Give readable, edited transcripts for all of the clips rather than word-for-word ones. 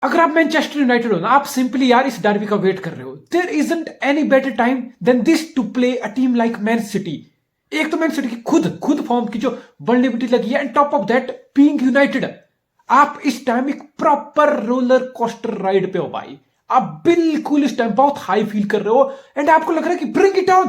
अगर आप Manchester United हो ना, आप सिंपली यार इस डर्बी का वेट कर रहे हो। There isn't any better time than this to play a team like Man City. एक तो मैन सिटी की खुद फॉर्म की जो वल्नरेबिलिटी लगी है, and top of that being United. आप इस टाइम एक प्रॉपर रोलर कोस्टर राइड पे हो भाई। आप बिल्कुल इस टाइम बहुत हाई फील कर रहे हो, एंड आपको लग रहा है कि bring it on,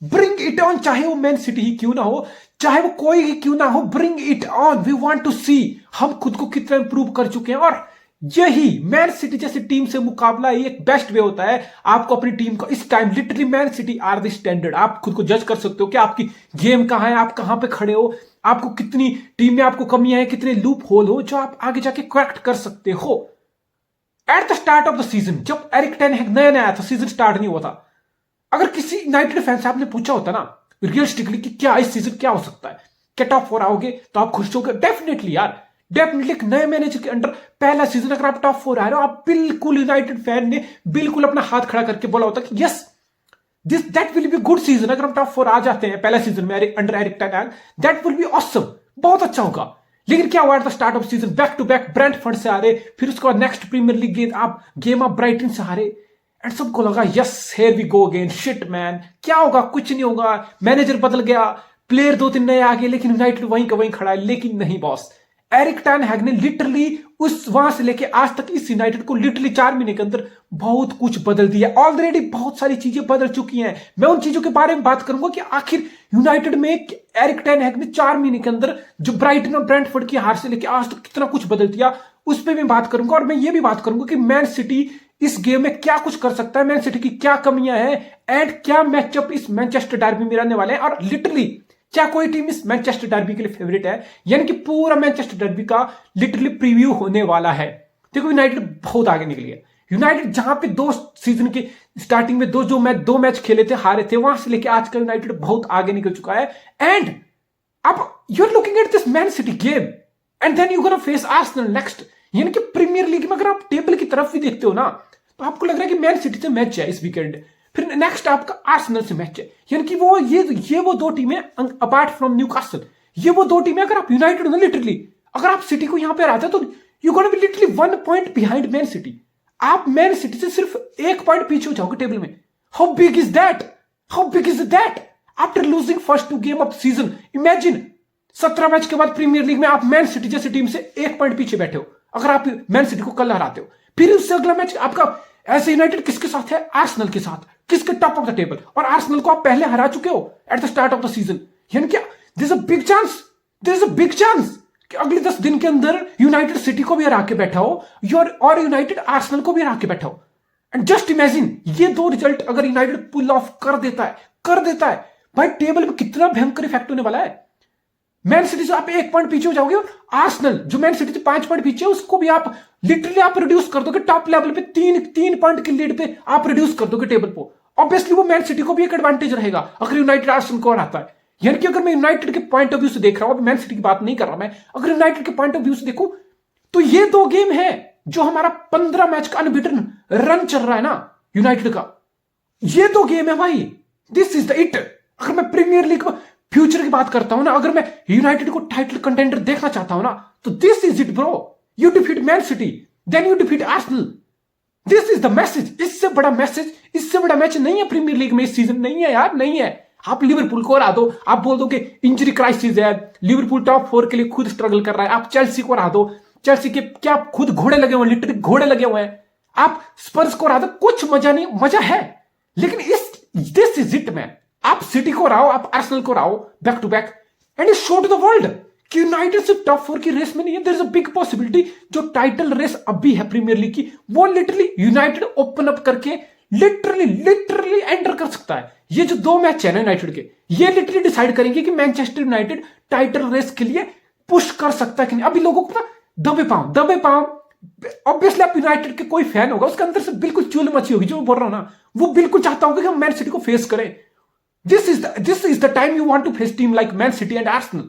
bring it on. चाहे वो मैन सिटी ही क्यों ना हो, चाहे वो कोई ही क्यों ना हो, bring it on. We want to see हम खुद को कितना इंप्रूव कर चुके हैं। और यही मैन सिटी जैसी टीम से मुकाबला ही एक बेस्ट वे होता है आपको अपनी टीम को इस time. Literally Man City are the standard. आप खुद को जज कर सकते हो कि आपकी गेम कहां है, आप कहां पे खड़े हो, आपको कितनी टीम में आपको कमियां हैं, कितने लूप होल हो जो आप आगे जाके करेक्ट कर सकते हो। At the start of the season जब एरिक टेन हैग नया नया आया था, सीजन स्टार्ट नहीं हुआ था, अगर किसी यूनाइटेड फैन से आपने पूछा होता ना रियलिस्टिकली कि क्या इस सीजन क्या हो सकता है, क्या टॉप 4 आओगे, तो आप खुश होगे डेफिनेटली यार। डेफिनेटली एक नए मैनेजर के अंडर पहला सीजन अगर आप टॉप 4 आ रहे हो, आप बिल्कुल यूनाइटेड फैन ने बिल्कुल अपना हाथ खड़ा करके बोला होता कि yes this that will be good season. अगर हम टॉप 4 आ जाते हैं पहला सीजन में under Erik ten Hag, that will be awesome, बहुत अच्छा होगा। लेकिन क्या हुआ at the start of season, back to back Brentford से आ रहे, फिर उसके बाद नेक्स्ट प्रीमियर लीग आप गेम ऑफ ब्राइटन से हारे, एंड सबको लगा yes here we go again, shit man क्या होगा, कुछ नहीं होगा। मैनेजर बदल गया, प्लेयर 2-3 नए आ गए, लेकिन यूनाइटेड वहीं का वहीं खड़ा है। लेकिन नहीं बॉस, एरिक टेन हैग ने लिटरली उस वहां से लेके आज तक इस यूनाइटेड को लिटरली 4 महीने के अंदर बहुत कुछ बदल दिया। ऑलरेडी बहुत सारी चीजें बदल चुकी हैं। मैं उन चीजों के बारे में बात करूंगा कि आखिर यूनाइटेड में एरिक टेन हैग ने 4 महीने के अंदर जो ब्राइटन और ब्रेंटफोर्ड की हार से लेके आज तक कितना कुछ बदल दिया, उस पर मैं बात करूंगा। और मैं ये भी बात करूंगा कि मैन सिटी इस गेम में क्या कुछ कर सकता है, मैन सिटी की क्या कमियां हैं, एंड क्या मैचअप इस मैनचेस्टर डर्बी में रहने वाले हैं। और लिटरली क्या कोई टीम इस मैनचेस्टर डर्बी के लिए फेवरेट है, यानी कि पूरा मैनचेस्टर डर्बी का लिटरली प्रीव्यू होने वाला है। देखो यूनाइटेड बहुत आगे निकली है। यूनाइटेड जहां पे 2 सीजन के स्टार्टिंग में दो मैच खेले थे, हारे थे, वहां से लेके आज का यूनाइटेड बहुत आगे निकल चुका है। एंड अब you are looking at this Man City game, and then you gonna face Arsenal next. यानी कि प्रीमियर लीग में अगर आप टेबल की तरफ भी देखते हो ना, तो आपको लग रहा है कि मैन सिटी से मैच है इस वीकेंड, फिर नेक्स्ट आपका आर्सेनल से मैच है। यानी कि वो ये वो 2 टीमें अपार्ट फ्रॉम न्यूकासल, ये वो 2 टीमें। अगर आप यूनाइटेड ना लिटरली अगर आप सिटी को यहां पे हराते तो you gonna be literally 1 point behind man city. आप मैन सिटी से सिर्फ 1 पॉइंट पीछे हो जाओगे टेबल में। How big is that, how big is that after losing first 2 game off season. Imagine 17 match के बाद प्रीमियर लीग में आप मैन सिटी जैसी टीम से 1 पॉइंट पीछे बैठे हो। अगर आप मैन सिटी को कल हराते हो, फिर उससे अगला मैच आपका ऐसे यूनाइटेड किसके साथ है, आर्सेनल के साथ, किसके टॉप ऑफ द टेबल, और आर्सेनल को आप पहले हरा चुके हो at the start of the season. यानी कि there is a big chance, there is a big chance कि अगले 10 दिन के अंदर यूनाइटेड सिटी को भी हरा के बैठा हो, और यूनाइटेड आर्सेनल को भी हरा के बैठा हो। एंड जस्ट इमेजिन ये 2 रिजल्ट अगर यूनाइटेड पुल ऑफ कर देता है भाई, टेबल में कितना भयंकर इफेक्ट होने वाला है। मैन सिटी से आप 1 पॉइंट पीछे हो जाओगे, और आर्सेनल जो मैन सिटी से 5 पॉइंट पीछे है, उसको भी आप लिटरली आप रिड्यूस कर दोगे टॉप लेवल पे। 3 पॉइंट की लीड पे आप रिड्यूस कर दोगे टेबल को। ऑब्वियसली वो मैन सिटी को भी एक एडवांटेज रहेगा अगर यूनाइटेड आर्सेनल को हराता है। यानी कि अगर मैं यूनाइटेड के पॉइंट ऑफ व्यू से देख रहा हूं, मैन सिटी की बात नहीं कर रहा मैं, अगर यूनाइटेड के पॉइंट ऑफ व्यू से देखूं, तो ये 2 गेम है जो हमारा 15 मैच का अनबीटन रन चल रहा है ना यूनाइटेड का, ये 2 गेम है भाई। This is the it. अगर मैं प्रीमियर लीग फ्यूचर की बात करता हूं ना, अगर मैं यूनाइटेड को टाइटल कंटेंडर देखना चाहता हूं ना, तो this is it bro. You defeat Man City, then you defeat Arsenal. This is the message. इससे बड़ा मैसेज, इससे बड़ा मैच नहीं है प्रीमियर लीग में इस सीजन, नहीं है यार, नहीं है। आप लिवरपूल को हरा दो, आप बोल दो कि इंजरी क्राइसिस है, लिवरपूल टॉप 4 के लिए खुद स्ट्रगल कर रहा है। आप चेल्सी को हरा दो, चेल्सी के क्या खुद घोड़े लगे हुए हैं, लिटरली घोड़े लगे हुए हैं। आप स्पर्स को हरा दो, कुछ मजा नहीं, मजा है लेकिन दिस इज इट मैन। आप सिटी को हराओ, आप आर्सेनल को हराओ back to back, and show to the world कि यूनाइटेड सिर्फ टॉप 4 की रेस में नहीं है। There is a big possibility जो टाइटल रेस अभी है प्रीमियर लीग की, वो लिटरली यूनाइटेड ओपन अप करके लिटरली एंटर कर सकता है। ये जो 2 मैच है ना यूनाइटेड के, ये लिटरली डिसाइड करेंगे कि मैनचेस्टर यूनाइटेड टाइटल रेस के लिए पुश कर सकता है कि नहीं। अभी लोगों को पता दबे पांव ऑब्वियसली आप यूनाइटेड के कोई फैन होगा, उसके अंदर से बिल्कुल चुल मची होगी, जो मैं बोल रहा हूं ना, वो बिल्कुल चाहता होगा कि हम मैन सिटी को फेस करें। This is the time you want to face team like Man City and Arsenal.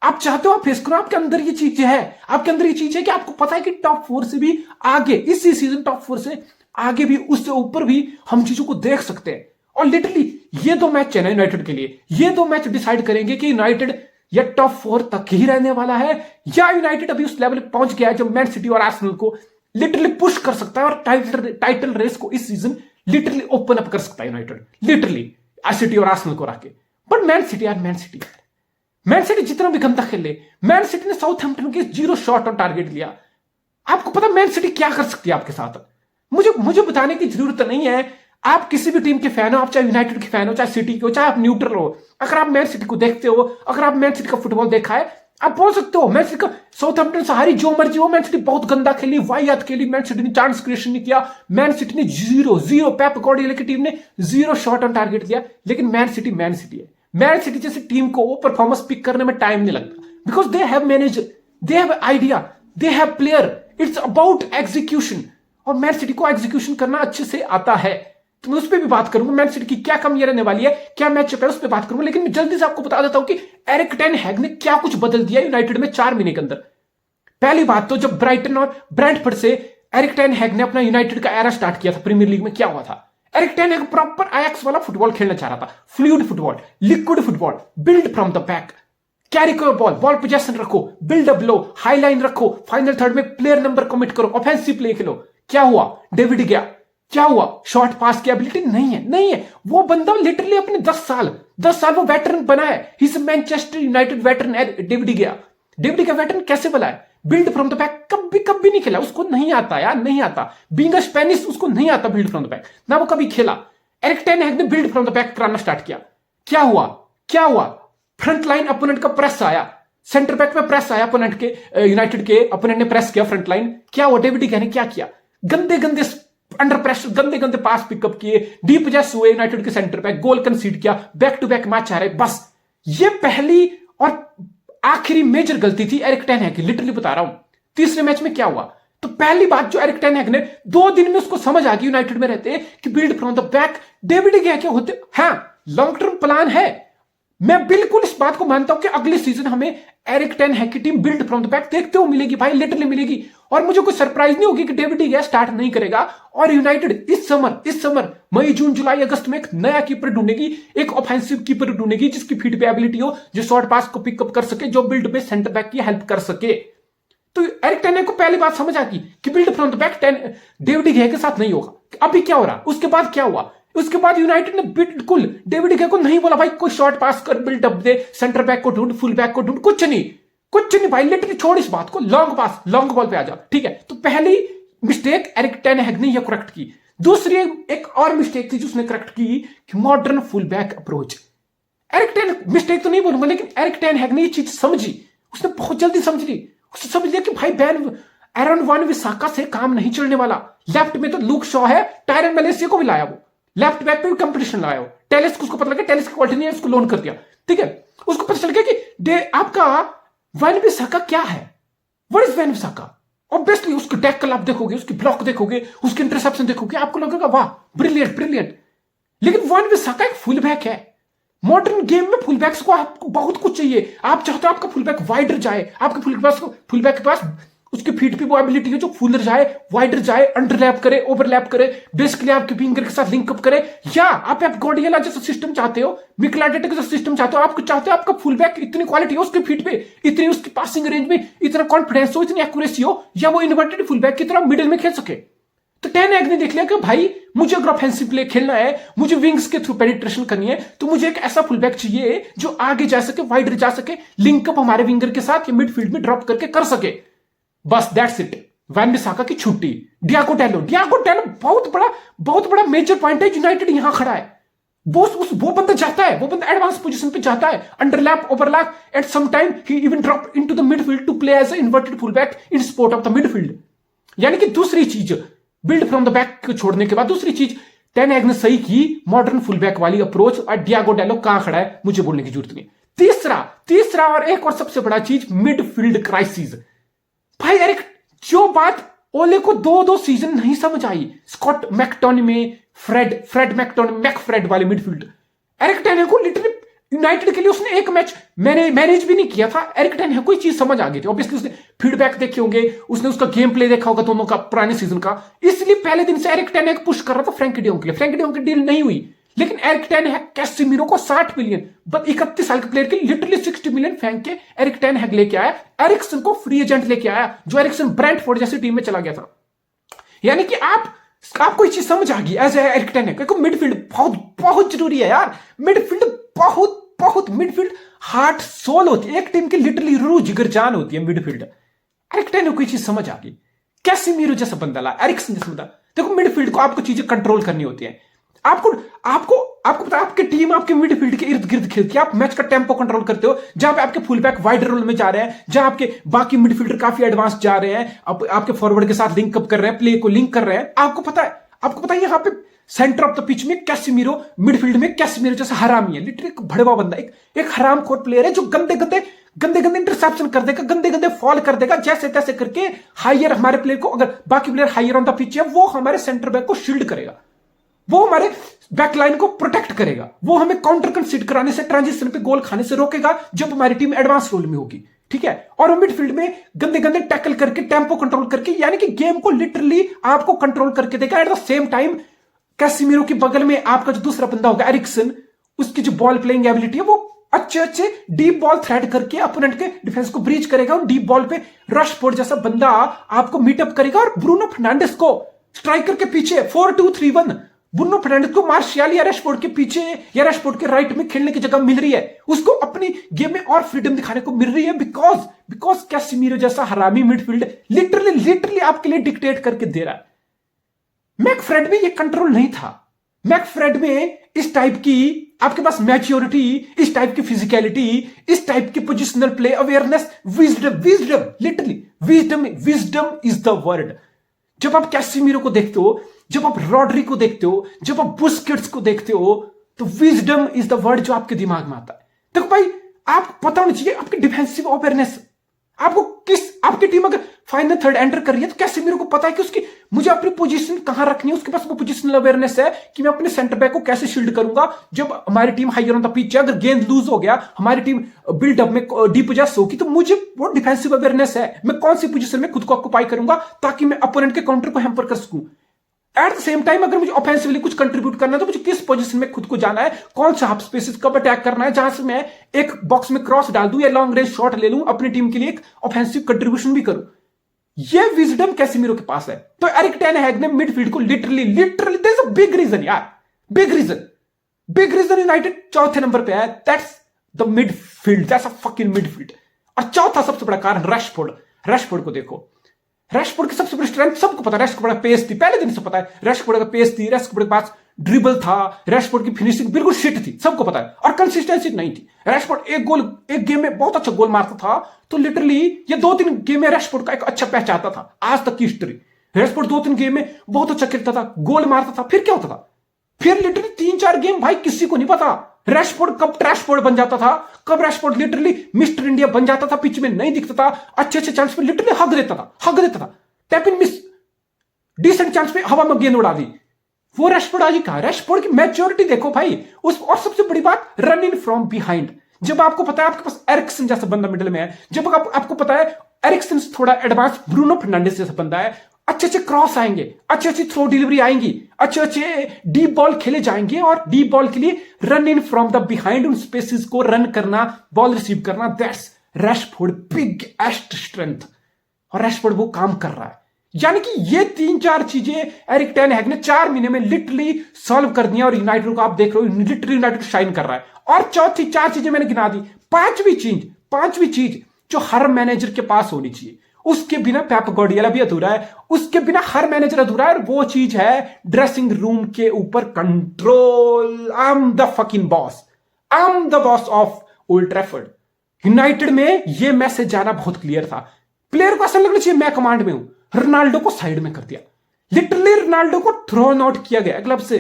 आप चाहते हो आप फेस करो, आपके अंदर ये चीज है, आपके अंदर ये चीज है कि आपको पता है कि टॉप 4 से भी आगे, इसी सीजन टॉप 4 से आगे भी, उससे ऊपर भी हम चीजों को देख सकते हैं। और लिटरली ये 2 मैच है ना यूनाइटेड के लिए, ये 2 मैच डिसाइड करेंगे कि यूनाइटेड या टॉप 4 तक ही रहने वाला है, या यूनाइटेड अभी उस लेवल पे पहुंच गया है जो मैन सिटी और आर्सेनल को लिटरली पुश कर सकता है और टाइटल रेस को इस सीजन लिटरली ओपन अप कर सकता है यूनाइटेड, लिटरली सिटी और आर्सेनल को राके। बट मैन सिटी यार, मैन सिटी जितना भी गंदा खेले, मैन सिटी ने साउथहैम्पटन के 0 शॉट ऑन टारगेट लिया। आपको पता मैन सिटी क्या कर सकती है आपके साथ? मुझे बताने की जरूरत नहीं है। आप किसी भी टीम के फैन हो, आप चाहे यूनाइटेड के फैन हो, चाहे सिटी के हो, चाहे आप न्यूट्रल हो, अगर आप मैन सिटी को देखते हो, अगर आप मैन सिटी का फुटबॉल देखा है, आप बोल सकते हो मैन सिटी का साउथहैम्पटन से हारी जो मर्जी हो, मैन सिटी बहुत गंदा खेली, वाहियात खेली, मैन सिटी ने चांस क्रिएशन नहीं किया, मैन सिटी ने 0 पेप गार्डियोला की टीम ने 0 शॉट ऑन टारगेट दिया। लेकिन मैन सिटी है। मैन सिटी जैसी टीम को वो परफॉर्मेंस पिक करने में टाइम नहीं लगता, because they have manager, they have idea, they have player, it's about execution. और मैन सिटी को एग्जीक्यूशन करना अच्छे से आता है। तो मैं उस पर भी बात करूंगा, मैन सिटी की क्या कमी रहने वाली है, क्या मैचअप है, उस पर बात करूंगा। लेकिन मैं जल्दी से आपको बता देता हूं कि एरिक टेन हैग ने क्या कुछ बदल दिया यूनाइटेड में 4 महीने के अंदर। पहली बात तो जब ब्राइटन और ब्रेंटफोर्ड से एरिक टेन हैग ने अपना यूनाइटेड का एरा स्टार्ट किया था प्रीमियर लीग में, क्या हुआ था? एरिक टेन हैग प्रॉपर आयक्स वाला फुटबॉल खेलना चाह रहा था, fluid football, liquid football, build from the back, carry करो बॉल पोजेशन रखो, बिल्ड अप लो, हाई लाइन रखो, फाइनल थर्ड में प्लेयर नंबर कमिट करो, ऑफेंसिव प्ले खेलो। क्या हुआ? डेविड गया, क्या हुआ? शॉर्ट पास की एबिलिटी नहीं है। वो बंदा लिटरली अपने 10 साल वो वेटरन बना है। He is Manchester United veteran. David गया वेटरन कैसे बना है? बिल्ड फ्रॉम द बैक कभी नहीं खेला, उसको नहीं आता यार, नहीं आता। बीइंग अ स्पेनिश उसको नहीं आता बिल्ड फ्रॉम द बैक, ना वो कभी खेला। एरिक टेन हैग ने बिल्ड फ्रॉम द बैक कराना स्टार्ट किया। क्या हुआ? फ्रंट लाइन अपोनेंट का प्रेस आया, सेंटर बैक में प्रेस आया अपोनेंट के, यूनाइटेड के अपोनेंट ने प्रेस किया फ्रंट लाइन। क्या हुआ? डेविड गया ने क्या किया? गंदे अंडर प्रेशर गंदे पास पिकअप किए, डीप जैस हुए यूनाइटेड के सेंटर बैक, गोल कंसीड किया, बैक टू बैक मैच आ रहे। बस ये पहली और आखिरी मेजर गलती थी एरिक टेन हैग की, लिटरली बता रहा हूं। तीसरे मैच में क्या हुआ? तो पहली बात जो एरिक टेन हैग ने 2 दिन में उसको समझ आ गई यूनाइटेड में रहते कि build from the back David गया क्या होते। हाँ, लॉन्ग टर्म प्लान है, मैं बिल्कुल इस बात को मानता हूं कि अगले सीजन हमें एरिक टेन हैग की team build from the back देखते हो मिलेगी भाई, लिटरली मिलेगी। और मुझे कोई सरप्राइज नहीं होगी कि डेविड गया स्टार्ट नहीं करेगा और यूनाइटेड इस समर मई जून जुलाई अगस्त में एक नया कीपर ढूंढेगी, एक ऑफेंसिव कीपर ढूंढेगी जिसकी फीट पे एबिलिटी हो, जो शॉर्ट पास को पिकअप कर सके, जो बिल्ड में सेंटर बैक की हेल्प कर सके। तो एरिक टेन हैग को पहली बात समझ आ गई कि build from the back David गया के साथ नहीं होगा। अभी क्या हो रहा? उसके बाद क्या हुआ? उसके बाद यूनाइटेड ने बिल्कुल डेविड गया को नहीं बोला भाई कोई शॉर्ट पास कर, बिल्डअप दे, सेंटर बैक को ढूंढ, फुल बैक को ढूंढ, कुछ नहीं भाई, लिटरली छोड़ इस बात को, लॉन्ग बॉल पे आ जाओ, ठीक है। तो पहली मिस्टेक एरिक टेन हैग ने यह करेक्ट की। दूसरी एक और मिस्टेक थी जो उसने करेक्ट की कि modern full back approach. Erik ten mistake तो नहीं बोलूंगा, लेकिन एरिक टेन हैग ने ये चीज समझी, उसने बहुत जल्दी समझ ली। उसने समझ लिया कि भाई एरन वन विसाका से काम नहीं चलने वाला। लेफ्ट में तो लूक शॉ है, टायरन मलेशिया को भी लाया, वो लेफ्ट बैक पे भी कंपटीशन लगाया, वो टेलिस को उसको पता लगा टेलिस की क्वालिटी नहीं है, उसको लोन कर दिया, ठीक है। उसको पता चल गया कि आपका वैन बिसाका क्या है, व्हाट इज वैन बिसाका। ऑब्वियसली उसकी टैकल आप देखोगे, उसकी ब्लॉक देखोगे, उसकी इंटरसेप्शन देखोगे, आपको लगेगा वाह ब्रिलियंट। लेकिन वैन बिसाका एक फुल बैक है। मॉडर्न गेम में फुल बैक्स को आपको बहुत कुछ चाहिए। आप चाहते हो आपका फुल बैक वाइडर जाए, आपके फुल बैक के पास उसके फीट पे वो एबिलिटी है जो फुलर जाए, वाइडर जाए, अंडरलैप करे, ओवरलैप करे, बेसिकली आपके विंगर के साथ लिंकअप करे। या आप गार्डियोला जैसा सिस्टम चाहते हो, मिकेल आर्टेटा जैसा सिस्टम चाहते हो, आपको चाहते हो आपका फुल बैक इतनी क्वालिटी हो उसके फीट पे, इतनी उसकी पासिंग रेंज में इतना कॉन्फिडेंस हो, इतनी एक्यूरेसी हो, या वो इन्वर्टेड फुल बैक की तरह मिडिल में खेल सके। तो टेन हैग ने देख लिया कि भाई मुझे अगर ऑफेंसिव प्ले खेलना है, मुझे विंग्स के थ्रू पेनिट्रेशन करनी है, तो मुझे एक ऐसा फुल बैक चाहिए जो आगे जा सके, वाइडर जा सके, लिंकअप हमारे विंगर के साथ या मिडफील्ड में ड्रॉप करके कर सके। बस दैट्स इट। वैन बिसाका की छुट्टी। डियागो टैलो बहुत बड़ा मेजर पॉइंट है। यूनाइटेड यहां खड़ा है, वो बंदा जाता है, वो बंदा एडवांस पोजीशन पे जाता है, underlap, overlap, at some time he even drop into the midfield to play as a inverted full back in support of the midfield. यानी कि दूसरी चीज, बिल्ड फ्रॉम द बैक को छोड़ने के बाद दूसरी चीज टेन हैग ने सही की, मॉडर्न फुल बैक वाली अप्रोच। और डियागो टैलो कहां खड़ा है मुझे बोलने की जरूरत नहीं। तीसरा और एक और सबसे बड़ा चीज, मिडफील्ड क्राइसिस। भाई एरिक, जो बात ओले को 2 सीजन नहीं समझ आई, स्कॉट मैकटोनिमे, फ्रेड मैकफ्रेड वाले मिडफील्ड, एरिक टेन हैग को लिटरली यूनाइटेड के लिए उसने एक मैच मैनेज भी नहीं किया था। एरिक टेन हैग को कोई चीज समझ आ गई थी। ऑब्वियसली उसने फीडबैक देखे होंगे, उसने उसका गेम प्ले देखा होगा दोनों का पुराने सीजन का, इसलिए पहले दिन से एरिक टेन हैग पुश कर रहा था फ्रैंकी डियोंग के लिए। फ्रैंकी डियोंग की डील नहीं हुई, लेकिन एरिक टेन हैग कैसेमीरो को 60 मिलियन, 31 साल के प्लेयर के लिटरली 60 मिलियन फेंक के एरिक टेन हैग लेके आया। एरिक्सन को फ्री एजेंट लेके आया, जो एरिक्सन ब्रेंटफोर्ड जैसी टीम में चला गया था। यानी कि आपको ये चीज समझ आ गई एज एरिक टेन हैग। मिडफील्ड बहुत बहुत जरूरी है यार। मिडफील्ड बहुत बहुत, मिडफील्ड हार्ट सोल होती है एक टीम की, लिटरली रूह जिगर जान होती है मिडफील्ड। एरिक टेन को ये चीज समझ आ गई। कैसेमीरो जैसा बंदा ला, एरिक्सन जैसा बंदा। देखो मिडफील्ड को आपको चीजें कंट्रोल करनी होती है। आपको आपको आपको पता है आपकी टीम आपके मिडफील्ड के इर्द गिर्द खेलती है। आप मैच का टेम्पो कंट्रोल करते हो, जहां पे आपके फुल बैक वाइड रोल में जा रहे हैं, जहां आपके बाकी मिडफील्डर काफी एडवांस जा रहे हैं, आपके फॉरवर्ड के साथ लिंक अप कर रहे हैं, प्ले को लिंक कर रहे हैं। आपको पता है यहां पे सेंटर ऑफ द पिच में कैसेमीरो, मिडफील्ड में कैसेमीरो जैसा हरामी है, लिटरली एक भड़वा बंदा, एक हरामखोर प्लेयर है जो गंदे गंदे इंटरसेप्शन कर देगा, गंदे गंदे फॉल कर देगा, जैसे तैसे करके हायर हमारे प्लेयर को, अगर बाकी player higher on the pitch है, वो हमारे सेंटर बैक को शील्ड करेगा, वो हमारे बैकलाइन को प्रोटेक्ट करेगा, वो हमें काउंटर कंसीड कराने से, ट्रांजिशन पे गोल खाने से रोकेगा जब हमारी टीम एडवांस रोल में होगी। ठीक है, और मिडफील्ड में गंदे गंदे टैकल करके, टेम्पो कंट्रोल करके, यानी कि गेम को लिटरली आपको कंट्रोल करके देगा। At the same time Casemiro के बगल में आपका जो दूसरा बंदा होगा एरिक्सन, उसकी जो बॉल प्लेइंग एबिलिटी है, वो अच्छे डीप बॉल थ्रेड करके अपोनेंट के डिफेंस को ब्रीच करेगा, और डीप बॉल पे रशफोर्ड जैसा बंदा आपको मीटअप करेगा, और ब्रूनो फर्नांडिस को स्ट्राइकर के पीछे 4-2-3-1 ब्रूनो फर्नांडिस को मार्शियल या रशफोर्ड के पीछे या रशफोर्ड के राइट में खेलने की जगह मिल रही है, उसको अपनी गेम में और फ्रीडम दिखाने को मिल रही है, बिकॉज कैसेमीरो जैसा हरामी मिडफील्ड लिटरली आपके लिए डिक्टेट करके दे रहा है। मैकफ्रेड में ये कंट्रोल नहीं था। मैकफ्रेड में इस टाइप की आपके पास मैच्योरिटी, इस टाइप की फिजिकलिटी, इस टाइप की positional play awareness, wisdom literally wisdom is the word. जब आप कैसेमीरो को देखते हो, जब आप रॉड्री को देखते हो, जब आप बुस्केट्स को देखते हो, तो विजडम इज द वर्ड जो आपके दिमाग में आता है। देखो भाई, आप पता होना चाहिए आपकी डिफेंसिव अवेयरनेस, आपकी टीम अगर फाइनल थर्ड एंटर कर रही है तो कैसेमीरो को पता है कि मुझे अपनी पोजीशन कहां रखनी है, उसके पास वो पोजीशनल अवेयरनेस है कि मैं अपने सेंटर बैक को कैसे शील्ड करूंगा जब हमारी team hire on the pitch है। अगर गेंद लूज हो गया, हमारी टीम बिल्डअप में डिपोजेस होगी, तो मुझे वो डिफेंसिव अवेयरनेस है, मैं कौन सी पोजीशन में खुद को ऑक्यूपाई करूंगा ताकि मैं अपोनेंट के काउंटर को हैम्पर कर सकूं। एट द सेम टाइम अगर मुझे ऑफेंसिवली कुछ कंट्रीब्यूट करना है तो मुझे किस पोजीशन में खुद को जाना है, कौन सा हाफ स्पेसेस कब अटैक करना है, जहां से मैं एक बॉक्स में क्रॉस डाल दूं या लॉन्ग रेंज शॉट ले लूं, अपनी टीम के लिए एक ऑफेंसिव कंट्रीब्यूशन भी करूं। ये विजडम कैसेमीरो के पास है। तो एरिक टेन हैग ने मिडफील्ड को literally there is a big reason यार, बिग रीजन यूनाइटेड चौथे नंबर पे है। That's the midfield, that's a fucking midfield. और चौथा सबसे बड़ा कारण रशफोर्ड को देखो। रशफोर्ड की सबसे बड़ी स्ट्रेंथ सबको पता है, रशफोर्ड का पेस थी, पहले दिन से पता है रशफोर्ड का पेस थी, रशफोर्ड के पास ड्रिबल था, रशफोर्ड की फिनिशिंग बिल्कुल शिट थी, सबको पता है, और कंसिस्टेंसी नहीं थी। रशफोर्ड एक गेम में बहुत अच्छा गोल मारता था, तो लिटरली ये 2-3 गेम में रशफोर्ड का एक अच्छा पैच आता था आज तक की हिस्ट्री। रशफोर्ड 2-3 गेम में बहुत अच्छा खेलता था, गोल मारता था, फिर क्या होता था, फिर लिटरली 3-4 गेम भाई किसी को नहीं पता रशफोर्ड कब ट्रैशफोर्ड बन जाता था, कब रशफोर्ड लिटरली मिस्टर इंडिया बन जाता था, पिच में नहीं दिखता था, अच्छे चांस पे लिटरली हक देता था, tap in miss, decent chance पे हवा में गेंद उड़ा दी। वो रशफोर्ड आज ही कहा, रशफोर्ड की मैच्योरिटी देखो भाई और सबसे बड़ी बात रन इन फ्रॉम बिहाइंड। जब आपको पता है आपके पास एरिक्सन जैसा बंदा मिडिल में है, जब आपको पता है एरिक्सन थोड़ा एडवांस ब्रूनो फर्नांडिस जैसा बंदा है, अच्छे क्रॉस आएंगे, अच्छी थ्रो डिलीवरी आएंगी, अच्छे डीप बॉल खेले जाएंगे, और डीप बॉल के लिए run in from the behind, उन स्पेसेस को रन करना, बॉल रिसीव करना, दैट्स रशफोर्ड बिग एस्ट स्ट्रेंथ। और रशफोर्ड वो काम कर रहा है। यानी कि ये 3-4 चीजें एरिक टेन हैग ने 4 महीने में लिटरली सॉल्व कर दिया, और यूनाइटेड को आप देख रहे हो लिटरली यूनाइटेड शाइन कर रहा है। और चौथी 4 चीजें मैंने गिना दी, पांचवी चीज जो हर मैनेजर के पास होनी चाहिए, उसके बिना पेप गार्डियोला भी अधूरा है, उसके बिना हर मैनेजर अधूरा है, और वो चीज है ड्रेसिंग रूम के ऊपर control. I am the fucking boss, I am the boss of old Trafford. United में ये मैसेज जाना बहुत क्लियर था, प्लेयर को ऐसा लगना चाहिए मैं कमांड में हूं। रोनाल्डो को साइड में कर दिया, लिटरली रोनाल्डो को थ्रोन आउट किया गया क्लब से।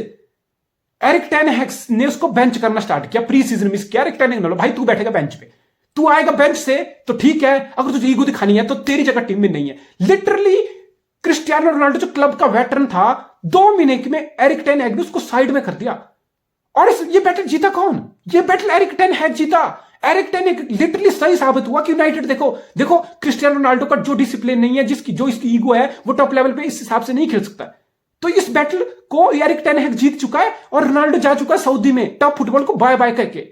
एरिक टेन हैग ने उसको बेंच करना स्टार्ट किया, प्री सीजन मिस किया। एरिक टेन हैग ने भाई तू बैठेगा बेंच पे, तू आएगा बेंच से तो ठीक है, अगर तुझे ईगो दिखानी है तो तेरी जगह टीम में नहीं है। लिटरली क्रिस्टियानो रोनाल्डो जो क्लब का वेटरन था, 2 महीने में एरिक टेन हैग ने उसको साइड में कर दिया। और ये बैटल जीता कौन? ये बैटल एरिक टेन हैग जीता। एरिक टेन हैग लिटरली सही साबित हुआ कि यूनाइटेड देखो क्रिस्टियानो रोनाल्डो का जो डिसिप्लिन नहीं है, जो इसकी ईगो है, वो टॉप लेवल पे इस हिसाब से नहीं खेल सकता। तो इस बैटल को एरिक टेन हैग जीत चुका है, और रोनाल्डो जा चुका है सऊदी में टॉप फुटबॉल को बाय बाय करके।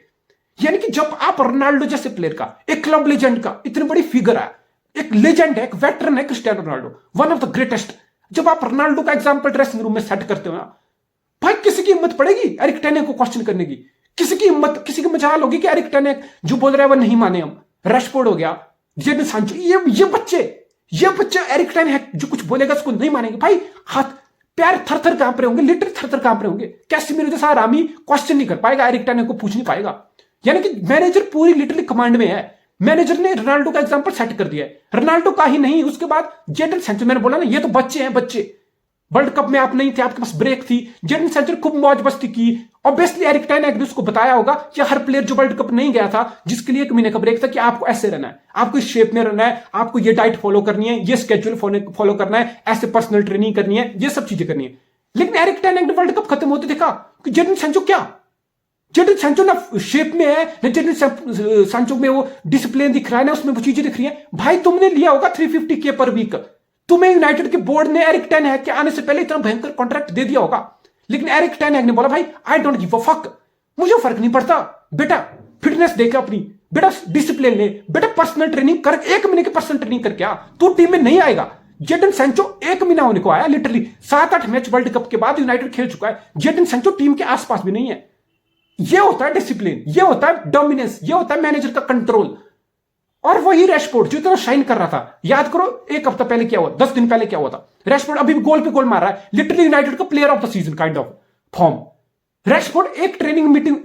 यानी कि जब आप रोनाल्डो जैसे प्लेयर का, एक क्लब लेजेंड का, इतनी बड़ी फिगर है, एक लेजेंड है, एक वेटरन है Cristiano Ronaldo, one of the greatest जब आप रोनाल्डो का एग्जाम्पल ड्रेसिंग रूम में सेट करते हो ना, भाई किसी की हिम्मत पड़ेगी एरिक टेन हैग को क्वेश्चन करने की? किसी की हिम्मत, किसी की मजाल होगी कि एरिक टेन हैग जो बोल रहा है वो नहीं माने हम? रैशफोर्ड हो गया, जेडन सांचो, ये बच्चे एरिक टेन हैग जो कुछ बोलेगा उसको नहीं मानेंगे। भाई हाथ पैर थर थर कांप रहे होंगे, लिटरली थर थर कांप रहे होंगे। कैसेमीरो जैसा आरामी क्वेश्चन नहीं कर पाएगा, एरिक टेन हैग को पूछ नहीं पाएगा। यानी कि मैनेजर पूरी लिटरली कमांड में है। मैनेजर ने रोनाल्डो का एग्जांपल सेट कर दिया है, रोनाल्डो का ही नहीं, उसके बाद जेडन सैंचो। मैंने बोला ना ये तो बच्चे हैं, बच्चे। वर्ल्ड कप में आप नहीं थे, आपके पास ब्रेक थी, जेडन सैंचो ने खूब मौज मस्ती की। ऑब्वियसली एरिक टेन हैग ने उसको बताया होगा कि हर प्लेयर जो वर्ल्ड कप नहीं गया था, जिसके लिए 1 महीने का ब्रेक था, कि आपको ऐसे रहना है, आपको इस शेप में रहना है, आपको ये डाइट फॉलो करनी है, ये स्केड्यूल फॉलो करना है, ऐसे पर्सनल ट्रेनिंग करनी है, ये सब चीजें करनी है। लेकिन एरिक टेन हैग ने वर्ल्ड कप खत्म होते देखा कि जेडन सैंचो जेडन सैंचो ना शेप में है, ना जेडन सैंचो में वो डिसिप्लिन दिख रहा है, ना उसमें वो चीजें दिख रही है। भाई तुमने लिया होगा 350K पर वीक, तुम्हें यूनाइटेड के बोर्ड ने एरिक टेन हैग के आने से पहले इतना भयंकर कॉन्ट्रैक्ट दे दिया होगा। लेकिन एरिक टेन हैग ने बोला भाई I don't give a fuck, मुझे फर्क नहीं पड़ता बेटा, फिटनेस देख अपनी, बेटा डिसिप्लिन ले, बेटा पर्सनल ट्रेनिंग कर, 1 महीने की पर्सनल ट्रेनिंग करके आ, तू टीम में नहीं आएगा। जेडन सैंचो 1 महीना होने को आया, लिटरली 7-8 मैच वर्ल्ड कप के बाद यूनाइटेड खेल चुका है, जेडन सैंचो टीम के आसपास भी नहीं है। यह होता है डिसिप्लिन, यह होता है डोमिनेंस, यह होता है मैनेजर का कंट्रोल। और वही रैशफोर्ड जो इतना शाइन कर रहा था, याद करो 1 हफ्ता पहले क्या हुआ, 10 दिन पहले क्या हुआ था। रैशफोर्ड अभी भी गोल पे गोल मार रहा है, लिटरली यूनाइटेड का player of the season kind of form. Rashford एक ट्रेनिंग मीटिंग,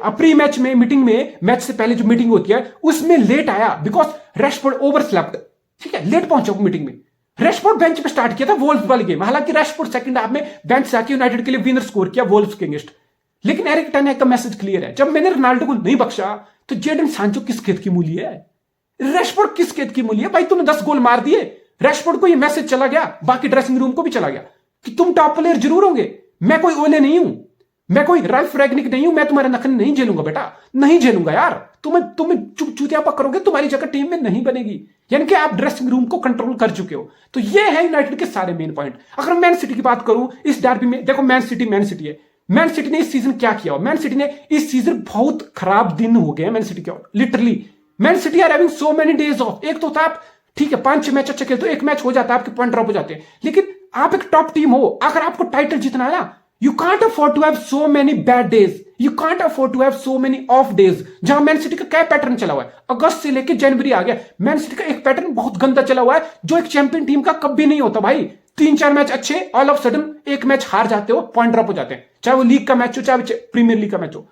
प्री मैच में मीटिंग में, मैच से पहले जो मीटिंग होती है उसमें लेट आया, बिकॉज रैशफोर्ड ओवर स्लेप्ट, ठीक है, लेट पहुंचा मीटिंग में। रैशफोर्ड बेंच पे स्टार्ट किया था वोल्व्स वाली गेम, हालांकि रैशफोर्ड सेकंड हाफ में बेंच से आके यूनाइटेड के लिए विनर स्कोर किया वोल्व्स के अगेंस्ट। लेकिन एरिक टेन हैग का मैसेज क्लियर है, जब मैंने रोनाल्डो को नहीं बख्शा तो जेडन सांचो किस खेत की मूली है, रैशफोर्ड किस खेत की मूली है? भाई तुमने 10 गोल मार दिए, रैशफोर्ड को ये मैसेज चला गया, बाकी ड्रेसिंग रूम को भी चला गया कि तुम टॉप प्लेयर जरूर होंगे, मैं कोई ओले नहीं हूं, मैं कोई राल्फ रैगनिक नहीं हूं, मैं तुम्हारे नखरे नहीं झेलूंगा बेटा, नहीं झेलूंगा यार, तुम्हें चुतियापा करोगे, तुम्हारी जगह टीम में नहीं बनेगी। यानी कि आप ड्रेसिंग रूम को कंट्रोल कर चुके हो। तो ये है यूनाइटेड के सारे मेन पॉइंट। अगर मैन सिटी की बात करूं इस डर्बी में, देखो मैन सिटी है, मैन सिटी ने इस सीजन क्या किया? मैन सिटी ने इस सीजन बहुत खराब दिन हो गए मैन सिटी के, literally Man City are having so many days off. एक तो होता है आप ठीक है 5-6 मैच अच्छे खेलते हो, एक मैच हो जाता है आपके पॉइंट ड्रॉप हो जाते हैं, लेकिन आप एक टॉप टीम हो, अगर आपको टाइटल जीतना है ना, you can't afford to have so many bad days, you can't afford to have so many off days. जहां मैन सिटी का क्या पैटर्न चला हुआ है, अगस्त से लेकर जनवरी आ गया, मैन सिटी का एक पैटर्न बहुत गंदा चला हुआ है, जो एक चैंपियन टीम का कभी नहीं होता भाई। 3-4 मैच अच्छे, ऑल ऑफ सडन एक मैच हार जाते हो, पॉइंट ड्रॉप हो जाते हैं, चाहे वो लीग का मैच हो, चाहे प्रीमियर लीग का मैच हो।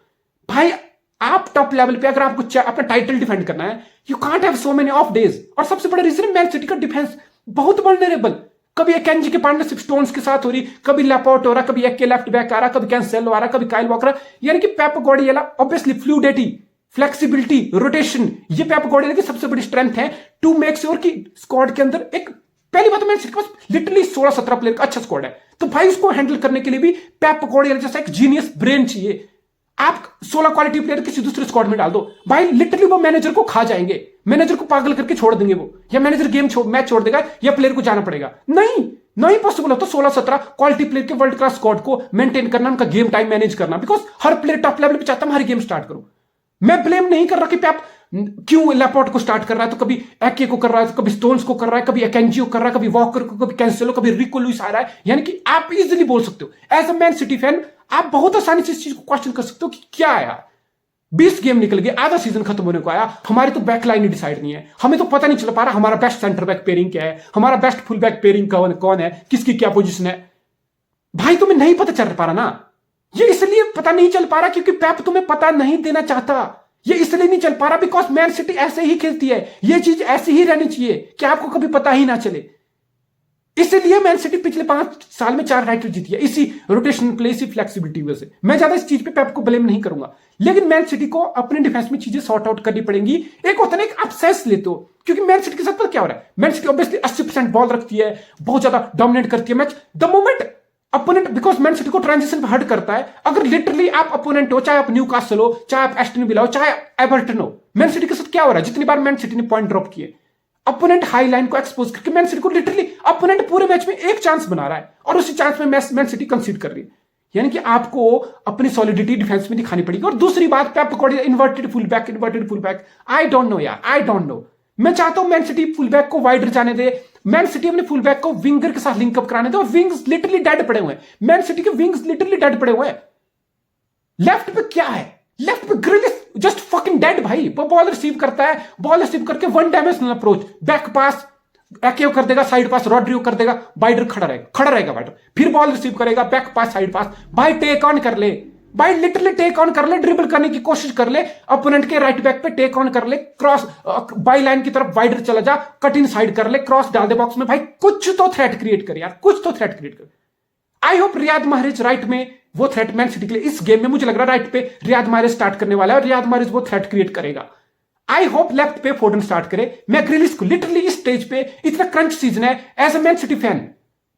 भाई आप टॉप लेवल पे अगर आपको अपना टाइटल डिफेंड करना है, you can't have so many off days. और सबसे बड़ा रीजन मैन सिटी का डिफेंस बहुत वल्नरेबल, कभी एकेंजी की पार्टनरशिप स्टोन्स के साथ हो रही, कभी लैपोर्ट हो रहा, कभी एक के लेफ्ट बैक आ रहा, कभी कैंसेलो आ रहा, कभी काइल वॉकर। यानी कि Pep Guardiola obviously fluidity, flexibility, rotation, ये पेप गार्डियोला की सबसे बड़ी स्ट्रेंथ है टू मेक श्योर कि स्क्वाड के अंदर एक, पहली बात तो मैन सिटी के पास लिटरली 16-17 प्लेयर का अच्छा स्क्वाड है, तो भाई उसको हैंडल करने के लिए भी पेप गार्डियोला जैसा एक जीनियस ब्रेन चाहिए। आप 16 क्वालिटी प्लेयर किसी दूसरे स्क्वाड में डाल दो, भाई लिटरली वो मैनेजर को खा जाएंगे, मैनेजर को पागल करके छोड़ देंगे वो, या मैनेजर मैच छोड़ देगा, या प्लेयर को जाना पड़ेगा। नहीं पॉसिबल होता 16-17 क्वालिटी प्लेयर के वर्ल्ड क्लास स्क्वाड को मेंटेन करना, उनका गेम टाइम मैनेज करना, because her player top level पे चाहता है हर गेम स्टार्ट करो। मैं ब्लेम नहीं कर रहा कि आप क्यों लैपोर्ट को स्टार्ट कर रहा है, तो कभी एके को कर रहा है, तो कभी स्टोन्स को कर रहा है, कभी एकेंजी को कर रहा है, कभी वॉकर को, कभी कैंसेलो, कभी रिको लुइस आ रहा है। यानी कि आप इजीली बोल सकते हो as a Man City fan, आप बहुत आसानी से इस चीज को क्वेश्चन कर सकते हो कि क्या आया, 20 गेम निकल गए, आधा सीजन खत्म होने को आया, हमारी तो बैक लाइन ही डिसाइड नहीं है, हमें तो पता नहीं चल पा रहा हमारा बेस्ट सेंटर बैक पेयरिंग क्या है, हमारा बेस्ट फुल बैक पेयरिंग कौन है, किसकी क्या पोजीशन है। भाई तुम्हें नहीं पता चल पा रहा ना, ये इसलिए पता नहीं चल पा रहा क्योंकि पेप तुम्हें पता नहीं देना चाहता। ये इसलिए नहीं चल पा रहा बिकॉज मैन सिटी ऐसे ही खेलती है, ये चीज ऐसी ही रहनी चाहिए कि आपको कभी पता ही ना चले। इसलिए मैन सिटी पिछले 5 साल में 4 टाइटल जीती है, इसी रोटेशन प्ले, इसी फ्लेक्सिबिलिटी वजह से। मैं ज्यादा इस चीज पे पेप को ब्लेम नहीं करूंगा, लेकिन मैन सिटी को अपने डिफेंस में चीजें सॉर्ट आउट करनी पड़ेंगी। एक होता है ना, आप सेंस लेते हो, क्योंकि मैन सिटी के साथ क्या हो रहा है, मैन सिटी ऑब्वियसली 80% बॉल रखती है, बहुत ज्यादा डोमिनेट करती है match. The moment opponent, because man City को ट्रांजिशन पे हर्ट करता है, अगर लिटरली आप अपोनेंट हो, चाहे आप न्यूकासल हो, चाहे आप एस्टन विला हो, चाहे एवर्टन हो, मैन सिटी के साथ क्या हो रहा है, जितनी बार मैन सिटी ने पॉइंट ड्रॉप किए, अपोनेंट हाई लाइन को एक्सपोज करके मैन सिटी को लिटरली अपोनेंट पूरे मैच में एक चांस बना रहा है और उसी चांस में मैन सिटी कंसीड कर रही है। यानी कि आपको अपनी सॉलिडिटी डिफेंस में दिखानी पड़ेगी। और दूसरी बात, Pep Guardiola inverted full back, I don't know यार, आई डोंट नो। मैं चाहता हूं मैन सिटी फुल बैक को वाइडर जाने दे, मैन सिटी अपने फुल बैक को विंगर के साथ लिंकअप कराने थे और विंग्स लिटरली डेड पड़े हुए हैं। मैन सिटी के विंग्स लिटरली डेड पड़े हुए हैं। लेफ्ट पे क्या है? लेफ्ट पे ग्रिलिश जस्ट फकिंग डेड भाई। वो बॉल रिसीव करता है, बॉल रिसीव करके वन डायमेंशनल अप्रोच, बैक पास एक्यो कर देगा, साइड पास रॉड्रियो कर देगा, बाइडर खड़ा रहेगा बाइडर, फिर बॉल रिसीव करेगा, बैक पास साइड पास, भाई टेक ऑन कर ले भाई, लिटरली टेक ऑन कर ले, ड्रिबल करने की कोशिश कर ले, अपोनेंट के राइट बैक पे टेक ऑन कर ले, क्रॉस बाई लाइन की तरफ वाइडर चला जा, कट इन साइड कर ले, क्रॉस डाल दे बॉक्स में, भाई कुछ तो थ्रेट क्रिएट कर यार, कुछ तो थ्रेट क्रिएट कर। आई होप रियाद माहरेज राइट में वो थ्रेट मैन सिटी के लिए इस गेम में मुझे लग रहा है राइट पे रियाद माहरेज स्टार्ट करने वाला है और रियाद माहरेज वो थ्रेट क्रिएट करेगा। आई होप लेफ्ट पे फोर्डन स्टार्ट करे। मैं ग्रिलिश को लिटरली इस स्टेज पे, इतना क्रंच सीजन है as a Man City fan,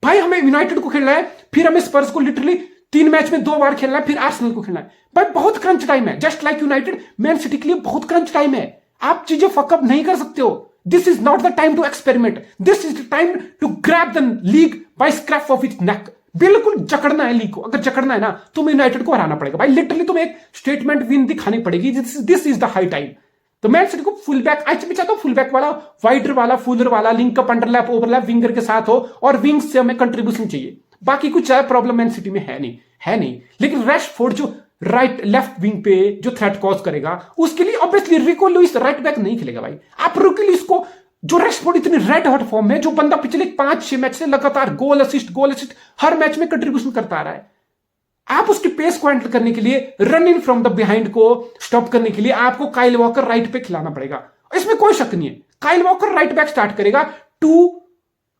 भाई हमें यूनाइटेड को खेलना है, फिर हमें स्पर्स को लिटरली 3 मैच में 2 बार खेलना है, फिर आर्सेनल को खेलना है, भाई बहुत क्रंच टाइम है। Just like United, man City के लिए बहुत क्रंच टाइम है। आप चीजें फकअप नहीं कर सकते हो। This is not the time to experiment, this is the time to grab the league by scrap of its neck. बिल्कुल जकड़ना है लीग को, अगर जकड़ना है ना तुम्हें यूनाइटेड को हराना पड़ेगा भाई, लिटरली तुम्हें एक स्टेटमेंट विन दिखानी पड़ेगी। This is the high time. तो मैन सिटी को फुल बैक, आज मैं चाहता हूं फुल बैक वाला, वाइडर वाला, फुलर वाला, लिंकअप, अंडरलैप, ओवरलैप विंगर के साथ हो और विंग्स से हमें कंट्रीब्यूशन चाहिए। बाकी कुछ ज्यादा प्रॉब्लम मैन सिटी में है नहीं। लेकिन रैशफोर्ड जो राइट लेफ्ट विंग पे जो थ्रेट कॉज करेगा, उसके लिए ऑब्वियसली रिको लुइस राइट बैक नहीं खेलेगा भाई। आप रिको लुइस को, जो रैशफोर्ड इतनी रेड हॉट फॉर्म में, जो बंदा पिछले 5-6 मैच से लगातार गोल असिस्ट हर मैच में कंट्रीब्यूशन करता आ रहा है, आप उसकी पेस को हैंडल करने के लिए, run in from the behind को स्टॉप करने के लिए आपको काइल वॉकर राइट पे खिलाना पड़ेगा। इसमें कोई शक नहीं है, Kyle Walker right back start करेगा टू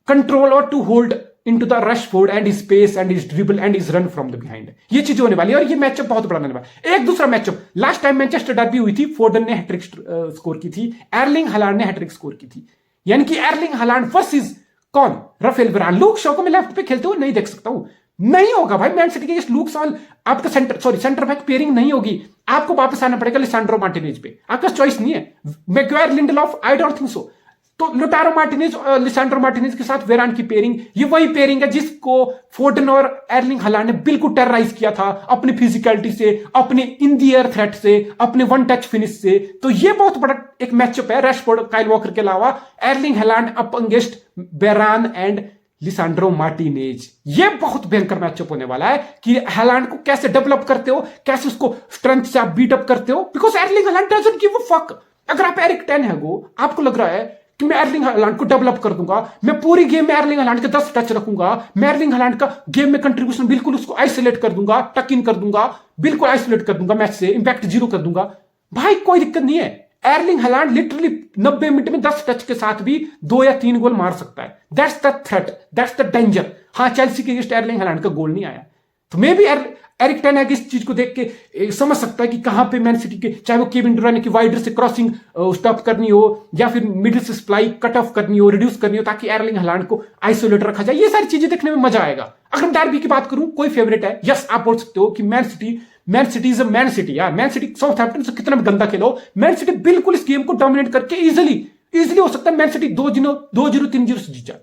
कंट्रोल और to hold into the Rashford and his space and his dribble and his run from the behind. ये चीज होने वाली है और ये मैचअप बहुत बड़ा होने वाला है। एक दूसरा matchup last time Manchester derby हुई थी, फोर्डन ने हैट्रिक स्कोर की थी, एर्लिंग हालांड ने हैट्रिक स्कोर की थी, यानी कि एर्लिंग हालांड वर्सेस कौन? राफेल वरान। लूक शॉ को मैं लेफ्ट पे खेलते हुए नहीं देख सकता हूं, नहीं होगा भाई। मैन सिटी के इस लूक शॉ आपका सेंटर बैक पेयरिंग नहीं होगी, आपको वापस आना पड़ेगा लिसांड्रो मार्टिनेज पे, आपका चॉइस नहीं है। Maguire Lindelof, I don't think so. तो लोटारो मार्टिनेज और लिसांड्रो मार्टिनेज के साथ वेरान की पेयरिंग, ये वही पेयरिंग है जिसको फोर्डन और एर्लिंग हालांड ने बिल्कुल टेरराइज किया था अपनी फिजिकलिटी से, अपने इन दी एयर थ्रेट से, अपने वन टच फिनिश से। तो ये बहुत बड़ा एक मैचअप है रैशफोर्ड काइल वॉकर के अलावा, Erling Haaland up against Varane and Lisandro Martinez. ये बहुत भयंकर मैचअप होने वाला है कि हालांड को कैसे डेवलप करते हो, कैसे उसको स्ट्रेंथ से आप बीट अप करते हो, because Erling Haaland doesn't give a fuck. अगर आप एरिक टेन हैगो, आपको लग रहा है कि मैं एर्लिंग हालांड को डेवलप कर दूंगा, मैं पूरी गेम में एर्लिंग हालांड के 10 टच रखूंगा, मैं एर्लिंग हालांड का गेम में कंट्रीब्यूशन बिल्कुल उसको आइसोलेट कर दूंगा, टक इन कर दूंगा, बिल्कुल आइसोलेट कर दूंगा, मैच से इंपैक्ट 0 कर दूंगा, भाई कोई दिक्कत नहीं है। एर्लिंग हालांड लिटरली 90 मिनट में 10 टच के साथ भी 2 या 3 गोल मार सकता है। That's the threat, that's the danger. हाँ, चेल्सी के अगेंस्ट एर्लिंग हालांड का गोल नहीं आया, तो मे भी एरिक टेन हैग इस चीज को देख के समझ सकता है कि कहां पे मैन सिटी के, चाहे वो केविन डुरानी की वाइडर से क्रॉसिंग स्टॉप करनी हो या फिर मिडिल से सप्लाई कट ऑफ करनी हो, रिड्यूस करनी हो, ताकि एर्लिंग हालांड को आइसोलेट रखा जाए। ये सारी चीजें देखने में मजा आएगा। अगर डर्बी की बात करूं, कोई फेवरेट है? यस, आप बोल सकते हो कि man city is a Man city यार। मैन सिटी साउथहैम्पटन से कितना भी गंदा खेलो, मैन सिटी बिल्कुल इस गेम को डोमिनेट करके इजिली हो सकता है मैन सिटी 2-0 3-0 से जीत जाए।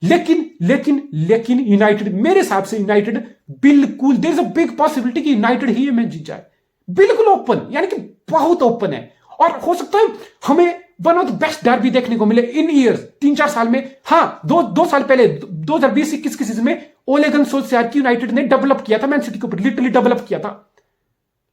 लेकिन यूनाइटेड, मेरे हिसाब से यूनाइटेड बिल्कुल, there is a big possibility कि यूनाइटेड ही ये मैच जीत जाए। बिल्कुल ओपन, यानी कि बहुत ओपन है, और हो सकता है हमें one of the best derby देखने को मिले इन ईयर्स, 3-4 साल में। हाँ, दो साल पहले 2020-21 के सीजन में ओले गन सोल्शयर की यूनाइटेड ने डेवलप किया था मैन सिटी के ऊपर, लिटरली डेवलप किया था।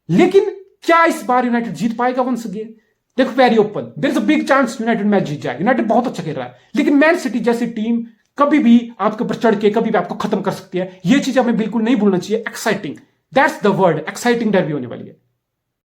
लेकिन क्या इस बार यूनाइटेड जीत पाएगा वंस अगेन? देखो, very open, there is a big chance United match जीत जाए। यूनाइटेड बहुत अच्छा खेल रहा है, लेकिन मैन सिटी जैसी टीम कभी भी आपके ऊपर चढ़ के कभी भी आपको खत्म कर सकती है। ये चीज हमें बिल्कुल नहीं भूलना चाहिए। Exciting, that's the word, exciting derby होने वाली है।